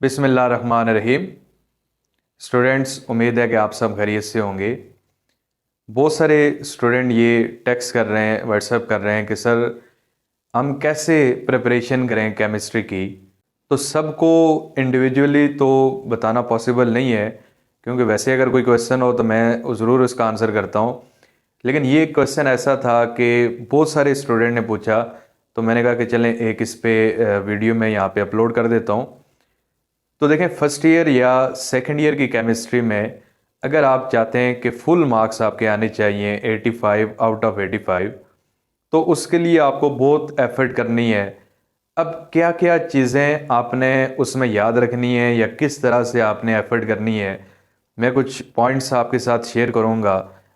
बिस्मिल्लाहिर्रहमानिर्रहीम। स्टूडेंट्स, उम्मीद है कि आप सब खैरियत से होंगे। बहुत सारे स्टूडेंट ये टेक्स्ट कर रहे हैं, व्हाट्सएप कर रहे हैं कि सर हम कैसे प्रिपरेशन करें केमिस्ट्री की। तो सबको इंडिविजुअली तो बताना पॉसिबल नहीं है, क्योंकि वैसे अगर कोई क्वेश्चन हो तो मैं ज़रूर उसका आंसर करता हूँ। लेकिन ये क्वेश्चन ऐसा था कि बहुत सारे स्टूडेंट ने पूछा, तो मैंने कहा कि चलें एक इस पे वीडियो में यहाँ पे अपलोड कर देता हूँ। तो देखें, फर्स्ट ईयर या सेकंड ईयर की केमिस्ट्री में अगर आप चाहते हैं कि फुल मार्क्स आपके आने चाहिए 85 आउट ऑफ 85, तो उसके लिए आपको बहुत एफर्ट करनी है। अब क्या क्या चीज़ें आपने उसमें याद रखनी है या किस तरह से आपने एफर्ट करनी है, मैं कुछ पॉइंट्स आपके साथ शेयर करूंगा।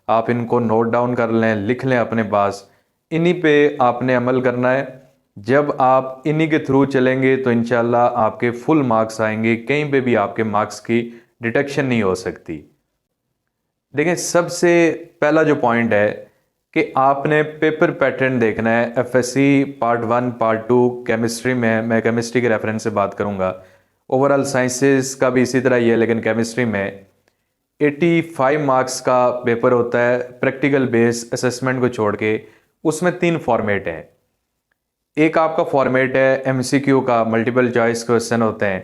आप इनको नोट डाउन कर लें, लिख लें अपने पास। इन्हीं पे आपने अमल करना है। जब आप इन्हीं के थ्रू चलेंगे तो इंशाल्लाह आपके फुल मार्क्स आएंगे, कहीं पे भी आपके मार्क्स की डिटेक्शन नहीं हो सकती। देखें, सबसे पहला जो पॉइंट है कि आपने पेपर पैटर्न देखना है। एफएससी पार्ट 1 पार्ट 2 केमिस्ट्री में, मैं केमिस्ट्री के रेफरेंस से बात करूंगा। ओवरऑल साइंसेस का भी इसी तरह ही है, लेकिन केमिस्ट्री में 85 मार्क्स का पेपर होता है प्रैक्टिकल बेस असेसमेंट को छोड़ के। उसमें 3 फॉर्मेट हैं। एक आपका फॉर्मेट है एमसीक्यू का, मल्टीपल चॉइस क्वेश्चन होते हैं।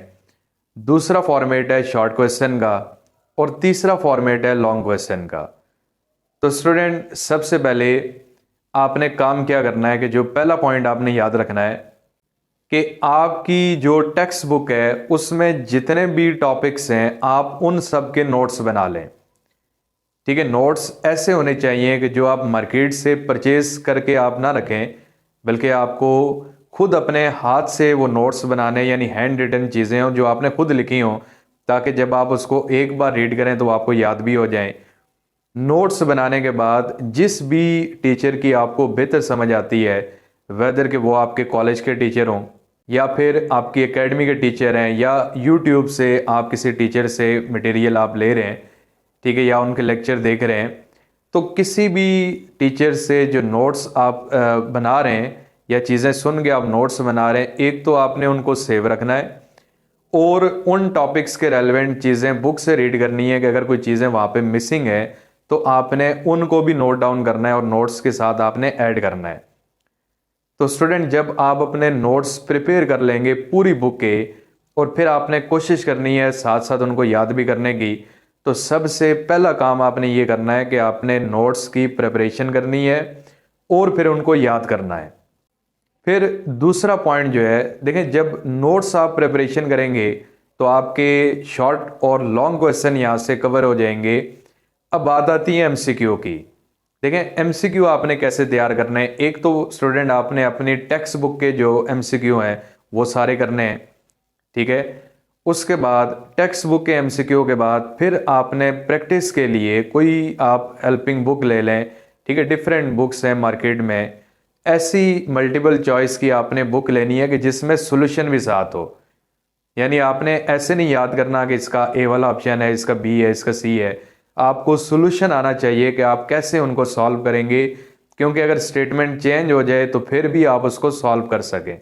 दूसरा फॉर्मेट है शॉर्ट क्वेश्चन का, और तीसरा फॉर्मेट है लॉन्ग क्वेश्चन का। तो स्टूडेंट, सबसे पहले आपने काम क्या करना है कि जो पहला पॉइंट आपने याद रखना है कि आपकी जो टेक्स्ट बुक है उसमें जितने भी टॉपिक्स हैं आप उन सब के नोट्स बना लें। ठीक है, नोट्स ऐसे होने चाहिए कि जो आप मार्केट से परचेज करके आप ना रखें, बल्कि आपको खुद अपने हाथ से वो नोट्स बनाने, यानी हैंड रिटन चीज़ें हों जो आपने खुद लिखी हों, ताकि जब आप उसको एक बार रीड करें तो आपको याद भी हो जाए। नोट्स बनाने के बाद जिस भी टीचर की आपको बेहतर समझ आती है, वेदर कि वो आपके कॉलेज के टीचर हों या फिर आपकी एकेडमी के टीचर हैं, या यूट्यूब से आप किसी टीचर से मटेरियल आप ले रहे हैं, ठीक है, या उनके लेक्चर देख रहे हैं, तो किसी भी टीचर से जो नोट्स आप बना रहे हैं या चीज़ें सुन के आप नोट्स बना रहे हैं, एक तो आपने उनको सेव रखना है, और उन टॉपिक्स के रेलेवेंट चीज़ें बुक से रीड करनी है कि अगर कोई चीज़ें वहाँ पे मिसिंग है तो आपने उनको भी नोट डाउन करना है और नोट्स के साथ आपने ऐड करना है। तो स्टूडेंट, जब आप अपने नोट्स प्रिपेयर कर लेंगे पूरी बुक के, और फिर आपने कोशिश करनी है साथ साथ उनको याद भी करने की, तो सबसे पहला काम आपने ये करना है कि आपने नोट्स की प्रिपरेशन करनी है और फिर उनको याद करना है। फिर दूसरा पॉइंट जो है, देखें, जब नोट्स आप प्रिपरेशन करेंगे तो आपके शॉर्ट और लॉन्ग क्वेश्चन यहाँ से कवर हो जाएंगे। अब बात आती है एमसीक्यू की। देखें, एमसीक्यू आपने कैसे तैयार करने हैं। एक तो स्टूडेंट आपने अपनी टेक्स्ट बुक के जो एमसीक्यू हैं वो सारे करने हैं, ठीक है। उसके बाद टेक्स्ट बुक के एमसीक्यू के बाद फिर आपने प्रैक्टिस के लिए कोई आप हेल्पिंग बुक ले लें, ठीक है। डिफरेंट बुक्स हैं मार्केट में, ऐसी मल्टीपल चॉइस की आपने बुक लेनी है कि जिसमें सोल्यूशन भी साथ हो। यानी आपने ऐसे नहीं याद करना कि इसका ए वाला ऑप्शन है, इसका बी है, इसका सी है। आपको सोल्यूशन आना चाहिए कि आप कैसे उनको सॉल्व करेंगे, क्योंकि अगर स्टेटमेंट चेंज हो जाए तो फिर भी आप उसको सॉल्व कर सकें।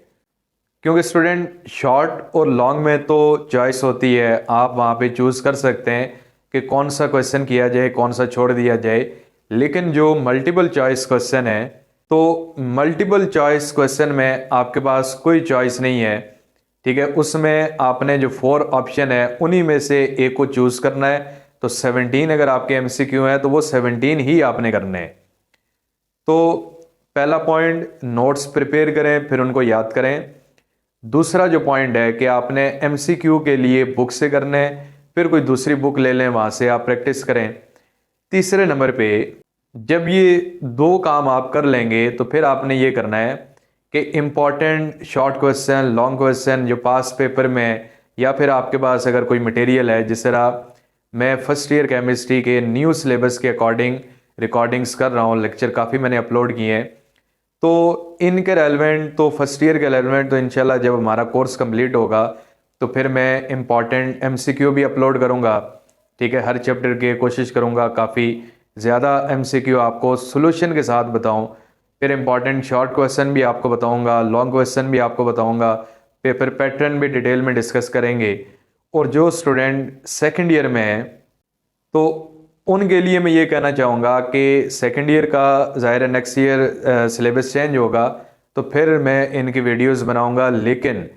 क्योंकि स्टूडेंट, शॉर्ट और लॉन्ग में तो चॉइस होती है, आप वहाँ पे चूज़ कर सकते हैं कि कौन सा क्वेश्चन किया जाए, कौन सा छोड़ दिया जाए। लेकिन जो मल्टीपल चॉइस क्वेश्चन है, तो मल्टीपल चॉइस क्वेश्चन में आपके पास कोई चॉइस नहीं है, ठीक है। उसमें आपने जो 4 ऑप्शन है उन्हीं में से एक को चूज़ करना है। तो 17 अगर आपके एमसीक्यू हैं तो वो 17 ही आपने करने हैं। तो पहला पॉइंट, नोट्स प्रिपेयर करें फिर उनको याद करें। दूसरा जो पॉइंट है कि आपने एमसीक्यू के लिए बुक से करना है, फिर कोई दूसरी बुक ले लें, वहाँ से आप प्रैक्टिस करें। तीसरे नंबर पे, जब ये 2 काम आप कर लेंगे तो फिर आपने ये करना है कि important short question, long question जो पास पेपर में, या फिर आपके पास अगर कोई मटेरियल है, जिस तरह मैं फर्स्ट ईयर केमिस्ट्री के न्यू सिलेबस के अकॉर्डिंग रिकॉर्डिंग्स कर रहा हूँ, लेक्चर काफ़ी मैंने अपलोड किए हैं, तो इनके रेलेवेंट, तो फर्स्ट ईयर के रेलेवेंट तो इंशाल्लाह जब हमारा कोर्स कंप्लीट होगा तो फिर मैं इम्पॉर्टेंट एमसीक्यू भी अपलोड करूँगा, ठीक है। हर चैप्टर की कोशिश करूँगा काफ़ी ज़्यादा एमसीक्यू आपको सोल्यूशन के साथ बताऊँ। फिर इम्पॉर्टेंट शॉर्ट क्वेश्चन भी आपको बताऊँगा, लॉन्ग क्वेश्चन भी आपको बताऊँगा, पेपर पैटर्न भी डिटेल में डिस्कस करेंगे। और जो स्टूडेंट सेकंड ईयर में है तो उनके लिए मैं ये कहना चाहूँगा कि सेकंड ईयर का ज़ाहिर है नेक्स्ट ईयर सिलेबस चेंज होगा तो फिर मैं इनकी वीडियोस बनाऊँगा। लेकिन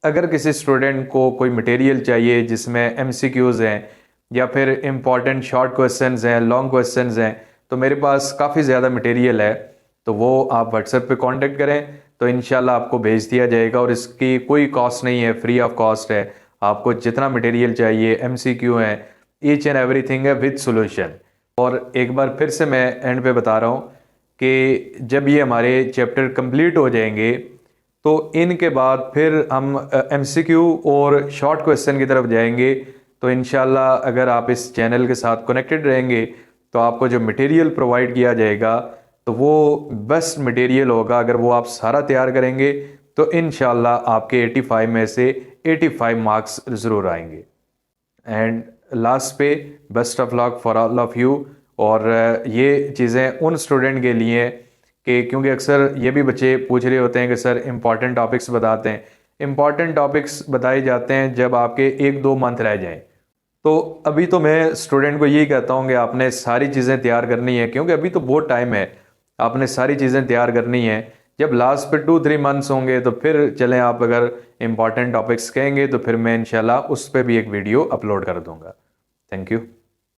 अगर किसी स्टूडेंट को कोई मटेरियल चाहिए जिसमें एमसीक्यूज़ हैं या फिर इम्पॉर्टेंट शॉर्ट क्वेश्चंस हैं, लॉन्ग क्वेश्चंस हैं, तो मेरे पास काफ़ी ज़्यादा मटेरियल है, तो वो आप व्हाट्सएप पे कांटेक्ट करें तो इंशाल्लाह आपको भेज दिया जाएगा। और इसकी कोई कॉस्ट नहीं है, फ्री ऑफ कॉस्ट है। आपको जितना मटेरियल चाहिए, एमसीक्यू हैं, ईच एंड एवरीथिंग है विद सॉल्यूशन। और एक बार फिर से मैं एंड पे बता रहा हूँ कि जब ये हमारे चैप्टर कंप्लीट हो जाएंगे तो इनके बाद फिर हम एमसीक्यू और शॉर्ट क्वेश्चन की तरफ जाएंगे। तो इंशाल्लाह अगर आप इस चैनल के साथ कनेक्टेड रहेंगे तो आपको जो मटेरियल प्रोवाइड किया जाएगा तो वो बेस्ट मटेरियल होगा। अगर वो आप सारा तैयार करेंगे तो इंशाल्लाह आपके 85 में से 85 मार्क्स ज़रूर आएंगे। एंड लास्ट पे best of luck for all of you. और ये चीज़ें उन स्टूडेंट के लिए कि क्योंकि अक्सर ये भी बच्चे पूछ रहे होते हैं कि सर इम्पॉर्टेंट टॉपिक्स बताते हैं। इम्पॉर्टेंट टॉपिक्स बताए जाते हैं जब आपके 1-2 मंथ रह जाएं। तो अभी तो मैं स्टूडेंट को यही कहता हूँ कि आपने सारी चीज़ें तैयार करनी है, क्योंकि अभी तो बहुत टाइम है, आपने सारी चीज़ें तैयार करनी है। जब लास्ट पे 2-3 मंथ्स होंगे तो फिर चलें, आप अगर इम्पॉर्टेंट टॉपिक्स कहेंगे तो फिर मैं इंशाल्लाह उस पर भी एक वीडियो अपलोड कर दूंगा। Thank you.